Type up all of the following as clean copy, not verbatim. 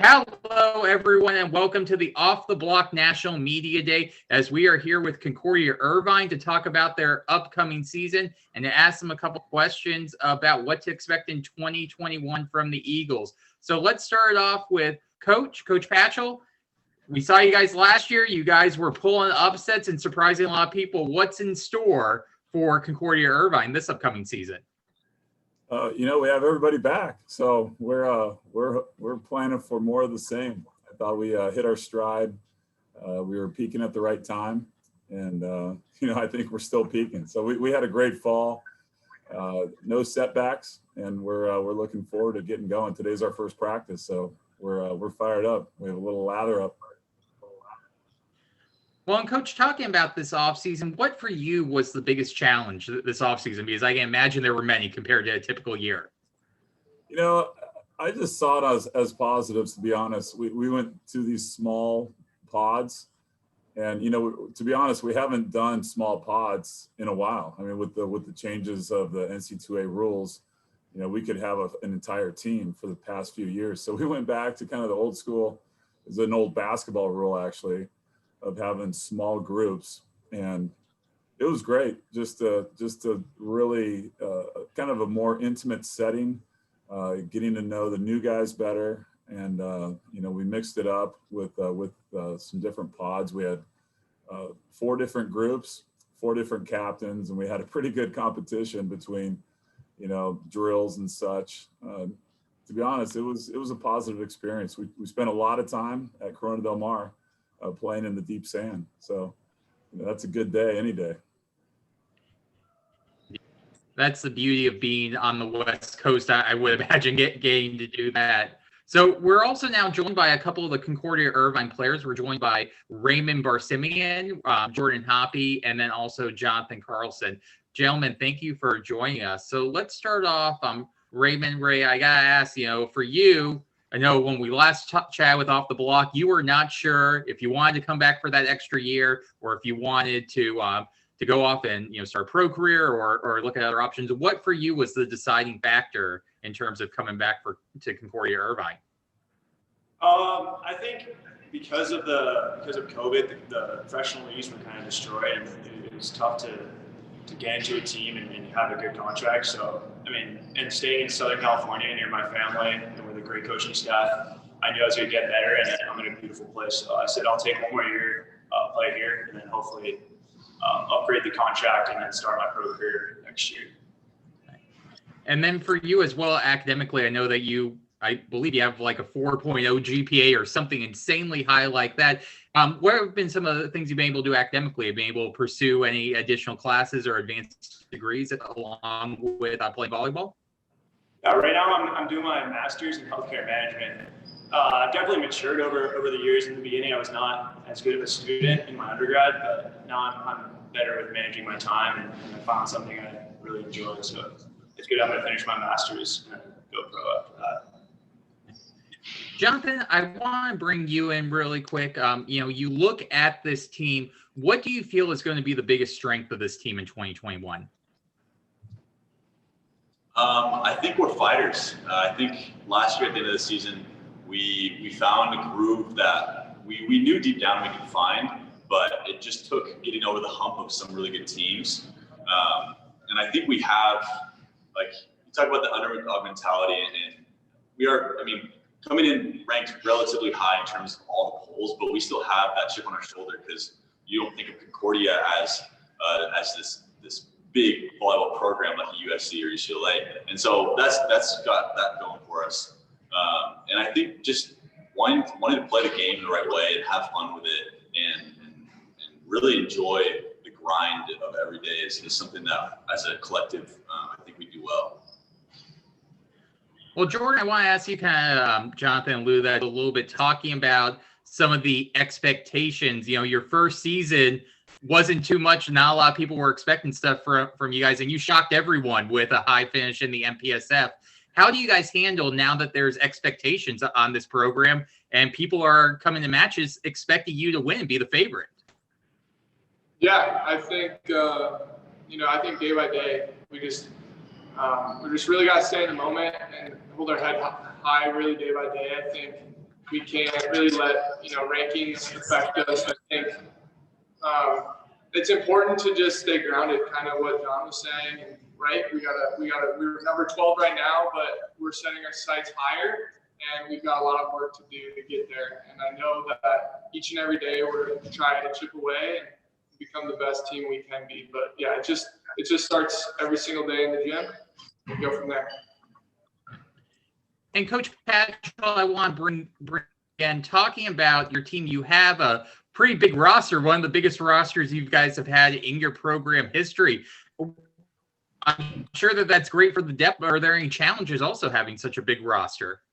Hello, everyone, and welcome to the Off the Block National Media Day as we are here with Concordia-Irvine to talk about their upcoming season and to ask them a couple questions about what to expect in 2021 from the Eagles. So let's start off with Coach Patchell. We saw you guys last year. You guys were pulling upsets and surprising a lot of people. What's in store for Concordia-Irvine this upcoming season? We have everybody back, so we're planning for more of the same. I thought we hit our stride. We were peaking at the right time, and I think we're still peaking. So we had a great fall, no setbacks, and we're looking forward to getting going. Today's our first practice, so we're fired up. We have a little lather up. Well, and Coach, talking about this offseason, what for you was the biggest challenge this offseason? Because I can imagine there were many compared to a typical year. I just saw it as positives, to be honest. We went to these small pods, and, to be honest, we haven't done small pods in a while. I mean, with the changes of the NC2A rules, we could have an entire team for the past few years. So we went back to kind of the old school. It's an old basketball rule, actually, of having small groups, and it was great just to really kind of a more intimate setting, getting to know the new guys better, and we mixed it up with some different pods. We had 4 different groups, 4 different captains, and we had a pretty good competition between drills and such. To be honest, it was a positive experience. We spent a lot of time at Corona Del Mar playing in the deep sand. So that's a good day any day. That's the beauty of being on the West Coast. I would imagine getting to do that. So we're also now joined by a couple of the Concordia-Irvine players. We're joined by Raymond Barsimian, Jordan Hoppy, and then also Jonathan Carlson. Gentlemen, thank you for joining us. So let's start off. Raymond, Ray, I got to ask, for you, I know when we last chatted with Off the Block, you were not sure if you wanted to come back for that extra year or if you wanted to go off and start a pro career or look at other options. What for you was the deciding factor in terms of coming back to Concordia-Irvine? I think because of COVID, the professional leagues were kind of destroyed, and it was tough to get into a team and have a good contract. So, and staying in Southern California near my family and with a great coaching staff, I knew I was going to get better, and I'm in a beautiful place. So I said, I'll take one more year, play here, and then hopefully upgrade the contract and then start my pro career next year. And then for you as well, academically, I know that I believe you have like a 4.0 GPA or something insanely high like that. What have been some of the things you've been able to do academically? Have you been able to pursue any additional classes or advanced degrees along with playing volleyball? Right now, I'm doing my master's in healthcare management. I've definitely matured over the years. In the beginning, I was not as good of a student in my undergrad, but now I'm better with managing my time, and I found something I really enjoy. So it's good. I'm going to finish my master's and go pro after that. Jonathan, I want to bring you in really quick. You look at this team. What do you feel is going to be the biggest strength of this team in 2021? I think we're fighters. I think last year at the end of the season, we found a groove that we knew deep down we could find, but it just took getting over the hump of some really good teams. And I think we have, you talk about the underdog mentality, and we are, coming in ranked relatively high in terms of all the polls, but we still have that chip on our shoulder because you don't think of Concordia as this big volleyball program like USC or UCLA, and so that's got that going for us. And I think just wanting to play the game the right way and have fun with it, and really enjoy the grind of every day is something that, as a collective, I think we do well. Well, Jordan, I want to ask you Jonathan alluded that a little bit, talking about some of the expectations. Your first season wasn't too much. Not a lot of people were expecting stuff from you guys, and you shocked everyone with a high finish in the Npsf. How do you guys handle now that there's expectations on this program and people are coming to matches expecting you to win and be the favorite? Yeah, I think, I think day by day, we just really got to stay in the moment and hold our head high really day by day. I think we can't really let, rankings affect us. I think it's important to just stay grounded, kind of what John was saying. And, right, we're number 12 right now, but we're setting our sights higher, and we've got a lot of work to do to get there. And I know that each and every day we're trying to chip away and become the best team we can be. But yeah, it just starts every single day in the gym. We go from there. And Coach Patrick, I want to bring again, talking about your team, you have a pretty big roster, one of the biggest rosters you guys have had in your program history. I'm sure that's great for the depth. Are there any challenges also having such a big roster?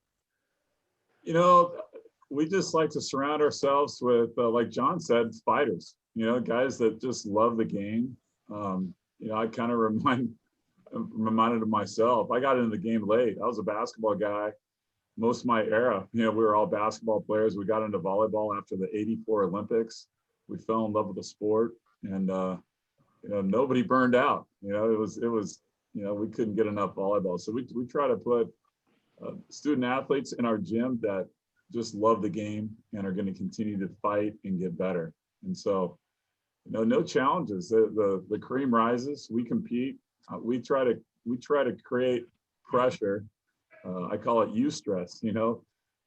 We just like to surround ourselves with, like John said, fighters, guys that just love the game. I kind of reminded of myself. I got into the game late. I was a basketball guy most of my era. We were all basketball players. We got into volleyball after the '84 Olympics. We fell in love with the sport, and nobody burned out. It was we couldn't get enough volleyball. So we try to put student athletes in our gym that just love the game and are going to continue to fight and get better. And so, no challenges. The cream rises. We compete. We try to create pressure. I call it eustress,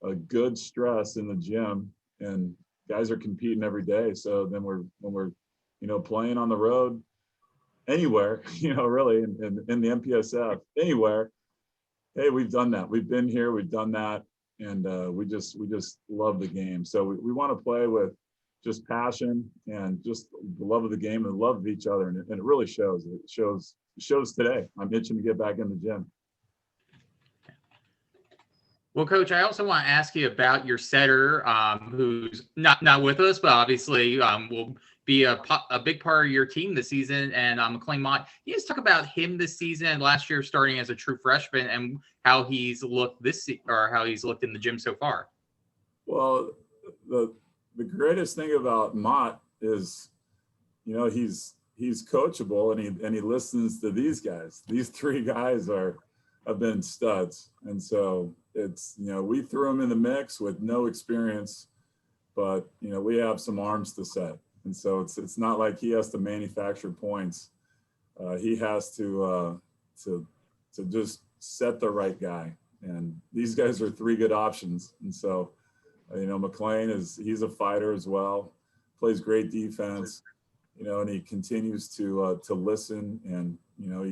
a good stress in the gym, and guys are competing every day. So then when we're playing on the road anywhere, really in the Npsf anywhere, hey, we've done that. We've been here, we've done that, and we just love the game. So we want to play with just passion and just the love of the game and the love of each other, and it really shows. It shows today. I'm itching to get back in the gym. Well, Coach, I also want to ask you about your setter, who's not with us, but obviously will be a big part of your team this season, and McLean Mott. Can you just talk about him this season and last year starting as a true freshman and how he's looked how he's looked in the gym so far? Well, the greatest thing about Mott is, he's coachable, and he listens to these guys. These three guys have been studs, and so it's we threw him in the mix with no experience, but we have some arms to set, and so it's not like he has to manufacture points. He has to just set the right guy, and these guys are three good options. And so McLean he's a fighter as well, plays great defense, and he continues to listen, and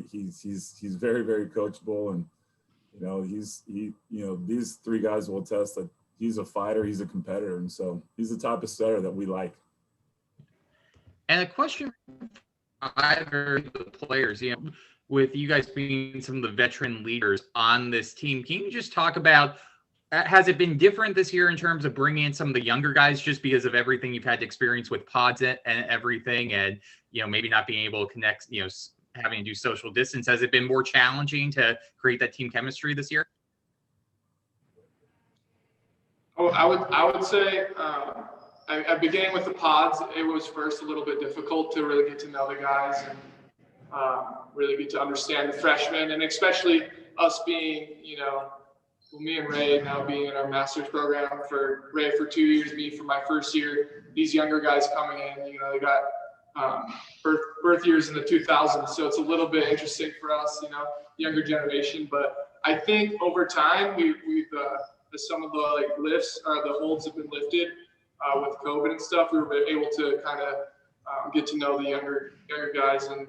he's very, very coachable, and these three guys will attest that he's a fighter, he's a competitor, and so he's the type of setter that we like. And a question for either of the players, with you guys being some of the veteran leaders on this team, can you just talk about, has it been different this year in terms of bringing in some of the younger guys just because of everything you've had to experience with pods and everything, and maybe not being able to connect, having to do social distance? Has it been more challenging to create that team chemistry this year? Oh, I would say at beginning with the pods, it was first a little bit difficult to really get to know the guys and really get to understand the freshmen, and especially us being, me and Ray now being in our master's program, for Ray for 2 years, me for my first year. These younger guys coming in, they got birth years in the 2000s, so it's a little bit interesting for us, younger generation. But I think over time we've some of the lifts or the holds have been lifted with COVID and stuff. We were able to kind of get to know the younger guys, and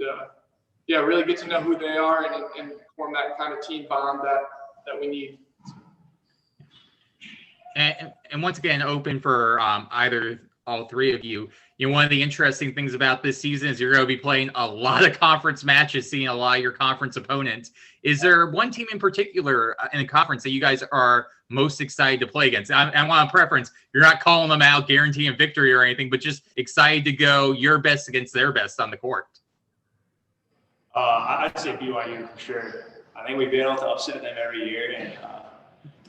really get to know who they are, and form that kind of team bond that we need. And once again, open for all three of you. One of the interesting things about this season is you're going to be playing a lot of conference matches, seeing a lot of your conference opponents. Is there one team in particular in the conference that you guys are most excited to play against? I want a preference. You're not calling them out, guaranteeing victory or anything, but just excited to go your best against their best on the court. I'd say BYU for sure. I think we've been able to upset them every year, and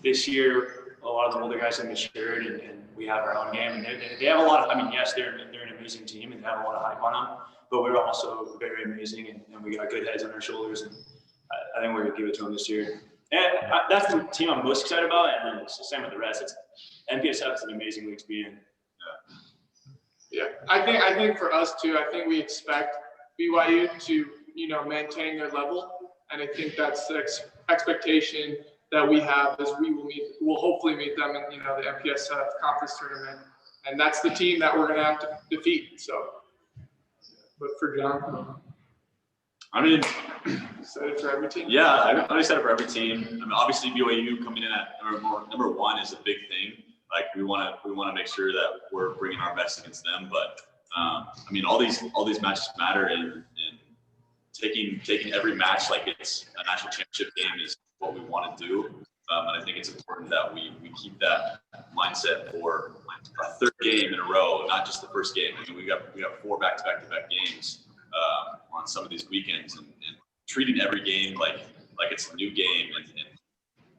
this year a lot of the older guys have matured, and we have our own game. And they have a lot of, yes, they're an amazing team, and they have a lot of hype on them, but we're also very amazing, and we got good heads on our shoulders, and I think we're going to give it to them this year. And that's the team I'm most excited about, and then same with the rest. Npsf is an amazing league to be in. Yeah, I think for us too, I think we expect BYU to, maintain their level. And I think that's the expectation that we have is we'll hopefully meet them in, the Npsf conference tournament. And that's the team that we're going to have to defeat. So, but for John, I mean, excited for every team? Yeah, I'm excited for every team. I mean, obviously BYU coming in at number one is a big thing. Like we want to make sure that we're bringing our best against them. But I mean, all these matches matter, and taking every match like it's a national championship game is what we want to do. And I think it's important that we keep that mindset for our third game in a row, not just the first game. I mean, we got 4 back-to-back games on some of these weekends, and treating every game like it's a new game, and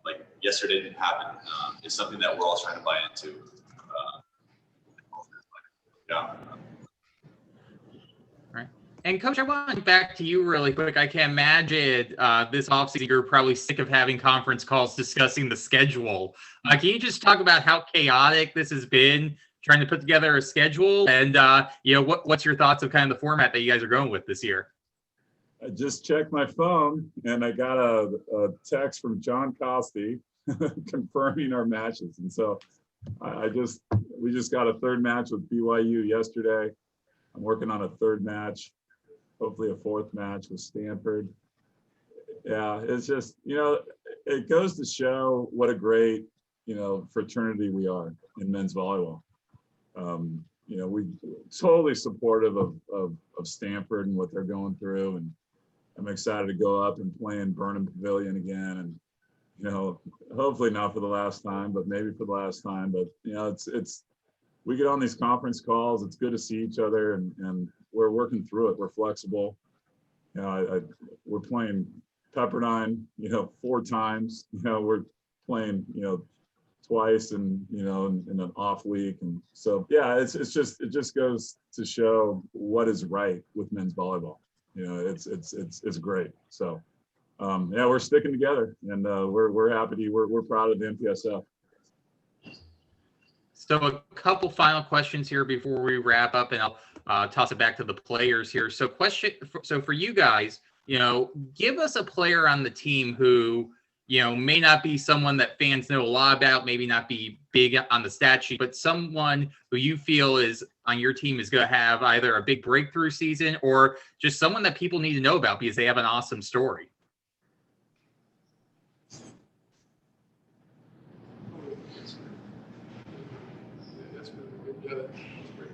like yesterday didn't happen is something that we're all trying to buy into. Yeah. And Coach, I want back to you really quick. I can imagine this offseason you're probably sick of having conference calls discussing the schedule. Can you just talk about how chaotic this has been trying to put together a schedule, and what's your thoughts of kind of the format that you guys are going with this year? I just checked my phone and I got a text from John Costi confirming our matches, and so we just got a third match with BYU yesterday. I'm working on a third match, hopefully a fourth match with Stanford. Yeah, it's just, it goes to show what a great, fraternity we are in men's volleyball. We totally supportive of Stanford and what they're going through. And I'm excited to go up and play in Burnham Pavilion again. And, hopefully not for the last time, but maybe for the last time. But, we get on these conference calls. It's good to see each other, and we're working through it. We're flexible. We're playing Pepperdine, 4 times. We're playing, twice, and in an off week, and so it just goes to show what is right with men's volleyball. It's great. So we're sticking together, and we're happy. We're proud of the Npsf. So a couple final questions here before we wrap up, and I'll toss it back to the players here. So for you guys, give us a player on the team who, may not be someone that fans know a lot about, maybe not be big on the stat sheet, but someone who you feel is on your team is going to have either a big breakthrough season or just someone that people need to know about because they have an awesome story.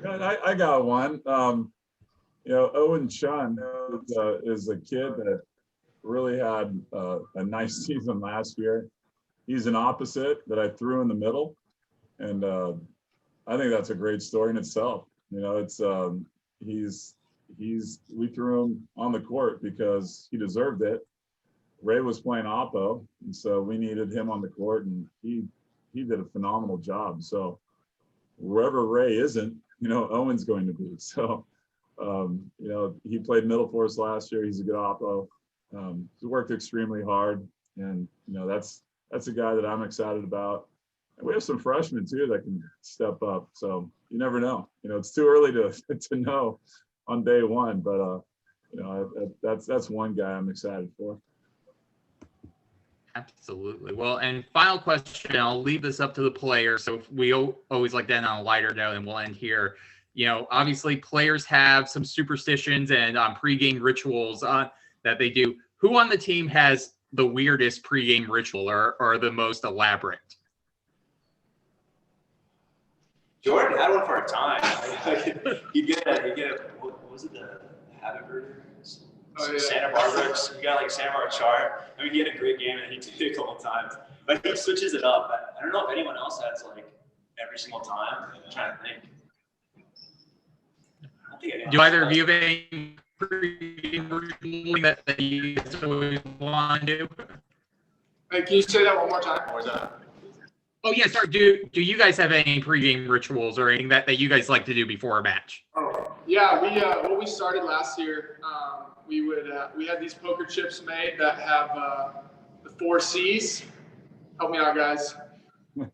I got one. Owen Shawn is a kid that really had a nice season last year. He's an opposite that I threw in the middle, and I think that's a great story in itself. We threw him on the court because he deserved it. Ray was playing oppo, and so we needed him on the court, and he did a phenomenal job. So wherever Ray isn't, Owen's going to be. So, he played middle for us last year. He's a good oppo. He worked extremely hard, and that's a guy that I'm excited about. And we have some freshmen too that can step up. So you never know. It's too early to know on day one, but that's one guy I'm excited for. Absolutely. Well, and final question, I'll leave this up to the players. So we always like that on a lighter note, and we'll end here. Obviously players have some superstitions and pregame rituals that they do. Who on the team has the weirdest pregame ritual or the most elaborate? Jordan had one for a time. He'd get what was it, the habit burger? Oh, yeah. Santa Barbara. You got like a Santa Barbara chart. I mean, he had a great game and he did it a couple of times. But he switches it up. I don't know if anyone else has like every single time. I'm trying to think. I don't think anyone Do either of you have any pregame ritual that you guys always want to do? Hey, can you say that one more time? What was that? Oh yeah, sorry. Do you guys have any pregame rituals or anything that you guys like to do before a match? Oh yeah, what we started last year, we had these poker chips made that have the 4 C's, Help me out, guys. No.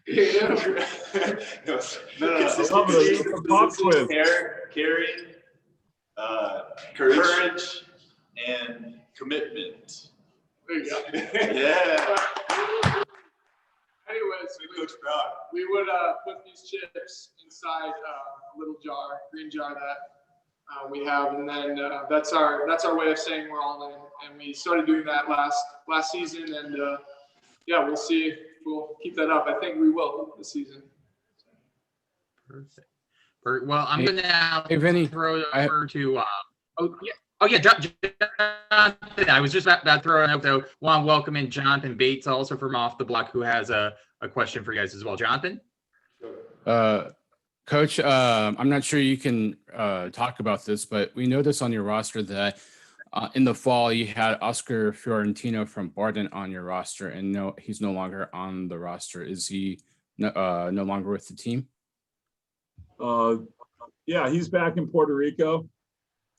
It's a pop quiz. Caring, courage, and commitment. There you go. Yeah. Anyways, Coach Brown. we would put these chips inside a little jar, green jar that we have, and then that's our way of saying we're all in. And we started doing that last season, and yeah, we'll see if we'll keep that up. I think we will this season. Perfect. Well, I'm going to now Vinny, throw it over to Jonathan. I was just about to throw it out though. Want to welcome in Jonathan Bates, also from Off the Block, who has a question for you guys as well. Jonathan? Coach, I'm not sure you can talk about this, but we noticed on your roster that in the fall you had Oscar Fiorentino from Barden on your roster, and no, he's no longer on the roster. Is he no longer with the team? Yeah, he's back in Puerto Rico.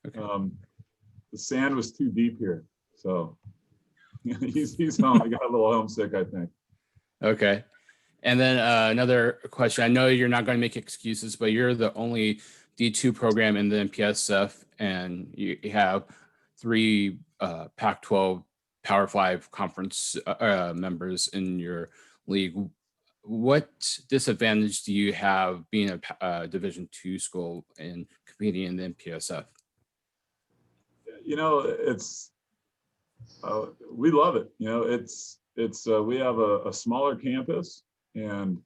Okay. The sand was too deep here, so he's home. He got a little homesick, I think. Okay. And then another question. I know you're not going to make excuses, but you're the only D2 program in the Npsf, and you have 3 Pac-12 Power 5 conference members in your league. What disadvantage do you have being a Division II school and competing in the Npsf? You know, it's we love it. You know, it's we have a smaller campus, and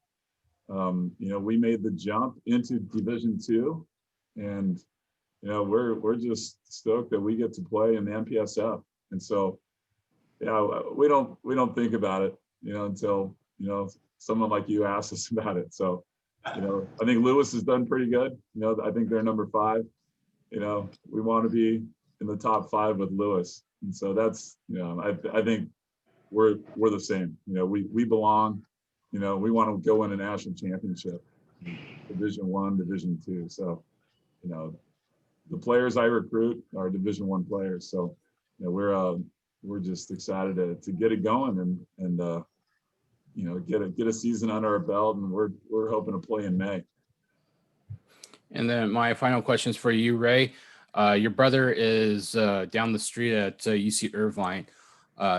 you know, we made the jump into Division II, and you know, we're just stoked that we get to play in the Npsf. And so, yeah, we don't think about it, you know, until you know someone like you asks us about it. So, you know, I think Lewis has done pretty good. You know, I think they're number 5. You know, we want to be in the top 5 with Lewis, and so that's, you know, I think we're the same. You know, we belong. You know, we want to go win a national championship, Division I, Division II. So, you know, the players I recruit are Division I players. So, you know, we're just excited to get it going and you know, get a season under our belt, and we're hoping to play in May. And then my final question is for you, Ray. Your brother is down the street at UC Irvine.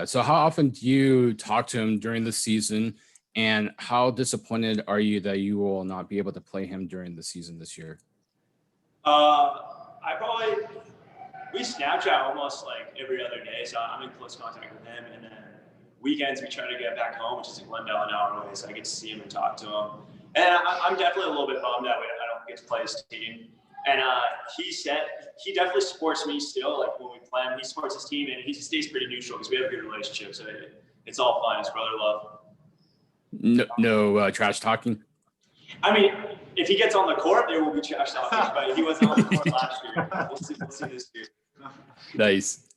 So how often do you talk to him during the season, and how disappointed are you that you will not be able to play him during the season this year? We Snapchat almost like every other day, so I'm in close contact with him. And then weekends we try to get back home, which is in Glendale, an hour away, so I get to see him and talk to him. And I'm definitely a little bit bummed that way I don't get to play his team. And he said he definitely supports me still. Like when we play him, he supports his team, and he stays pretty neutral because we have a good relationship. So it's all fun. It's brother love. No trash talking. I mean, if he gets on the court, there will be trash talking. But he wasn't on the court last year. We'll see this year. Nice.